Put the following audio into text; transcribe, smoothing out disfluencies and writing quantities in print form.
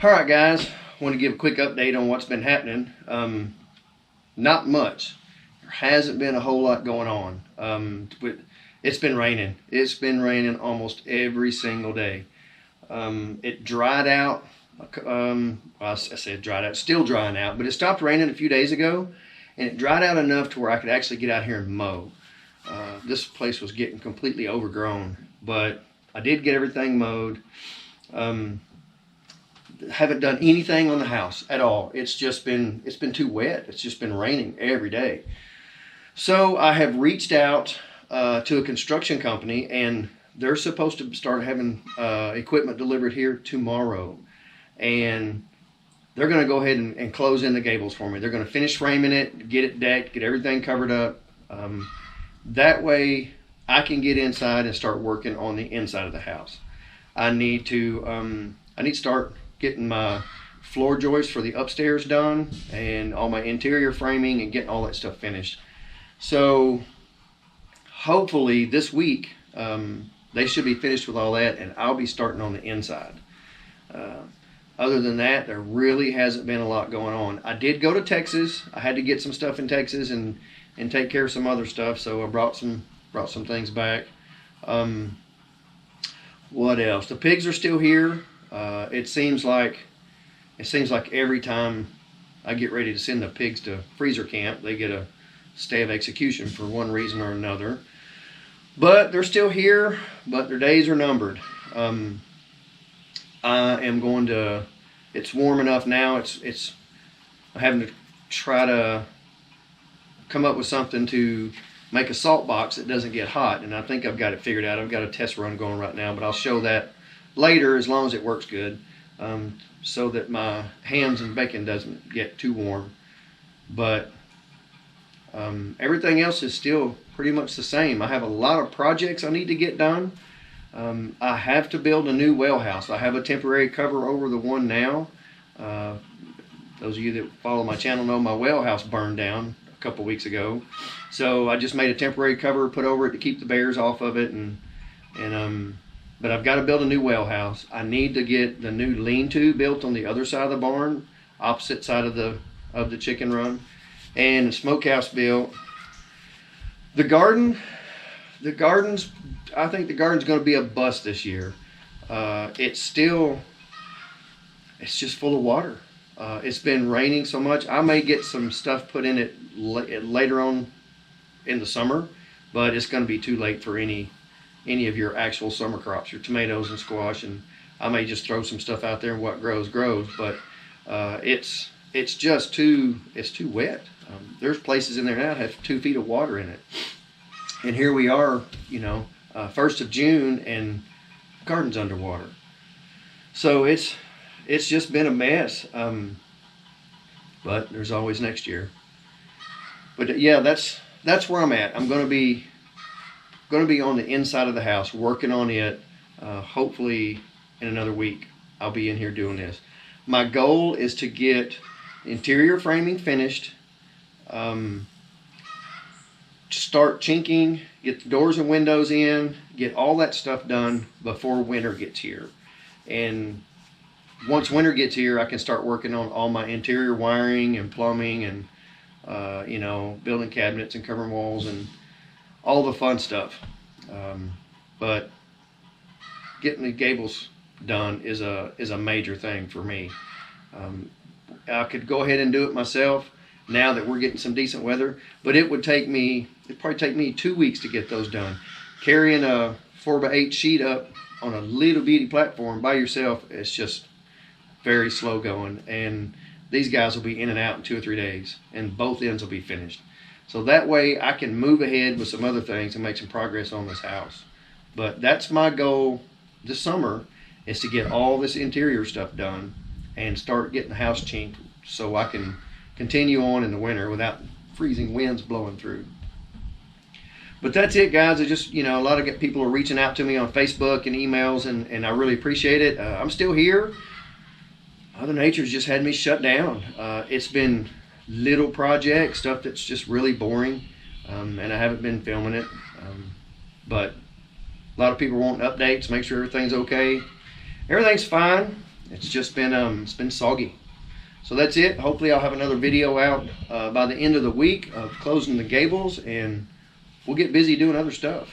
All right, guys, want to give a quick update on what's been happening. Not much. There hasn't been a whole lot going on. It's been raining. It's been raining almost every single day. It dried out. I said dried out. Still drying out, but it stopped raining a few days ago, and it dried out enough to where I could actually get out here and mow. This place was getting completely overgrown, but I did get everything mowed. Haven't done anything on the house at all. It's been too wet. It's just been raining every day. So I have reached out to a construction company, and they're supposed to start having equipment delivered here tomorrow. And they're going to go ahead and close in the gables for me. They're going to finish framing it, get it decked, get everything covered up. That way I can get inside and start working on the inside of the house. I need to start getting my floor joists for the upstairs done and all my interior framing and getting all that stuff finished. So hopefully this week they should be finished with all that, and I'll be starting on the inside. Other than that, there really hasn't been a lot going on. I did go to Texas. I had to get some stuff in Texas and take care of some other stuff, so I brought some things back. What else? The pigs are still here. It seems like every time I get ready to send the pigs to freezer camp, they get a stay of execution for one reason or another. But they're still here, but their days are numbered. I am going to, it's warm enough now, I'm having to try to come up with something to make a salt box that doesn't get hot, and I think I've got it figured out. I've got a test run going right now, but I'll show that later as long as it works good, so that my hams and bacon doesn't get too warm. But everything else is still pretty much the same. I have a lot of projects I need to get done. I have to build a new well house. I have a temporary cover over the one now. Those of you that follow my channel know my well house burned down a couple weeks ago. So I just made a temporary cover, put over it to keep the bears off of it, but I've got to build a new well house. I need to get the new lean-to built on the other side of the barn, opposite side of the chicken run, and the smokehouse built. The garden's, I think the garden's going to be a bust this year. It's just full of water. It's been raining so much. I may get some stuff put in it later on in the summer, but it's going to be too late for any of your actual summer crops, your tomatoes and squash, and I may just throw some stuff out there and what grows. But it's too wet. There's places in there now that have 2 feet of water in it, and here we are, 1st of June, and the garden's underwater. So it's just been a mess. But there's always next year. But yeah, that's where I'm at. I'm going to be on the inside of the house, working on it. Hopefully in another week I'll be in here doing this. My goal is to get interior framing finished, start chinking, get the doors and windows in, get all that stuff done before winter gets here. And once winter gets here, I can start working on all my interior wiring and plumbing and building cabinets and covering walls and all the fun stuff. But getting the gables done is a major thing for me. I could go ahead and do it myself now that we're getting some decent weather, but it'd probably take me 2 weeks to get those done. Carrying a 4x8 sheet up on a little bitty platform by yourself, it's just very slow going, and these guys will be in and out in 2 or 3 days, and both ends will be finished. So that way I can move ahead with some other things and make some progress on this house. But that's my goal this summer, is to get all this interior stuff done and start getting the house chinked so I can continue on in the winter without freezing winds blowing through. But that's it, guys. I just, a lot of people are reaching out to me on Facebook and emails, and I really appreciate it. I'm still here. Mother Nature's just had me shut down. It's been little projects, stuff that's just really boring, and I haven't been filming it. But a lot of people want updates, make sure everything's okay. Everything's fine. it's just been it's been soggy. So that's it. Hopefully I'll have another video out by the end of the week of closing the gables, and we'll get busy doing other stuff.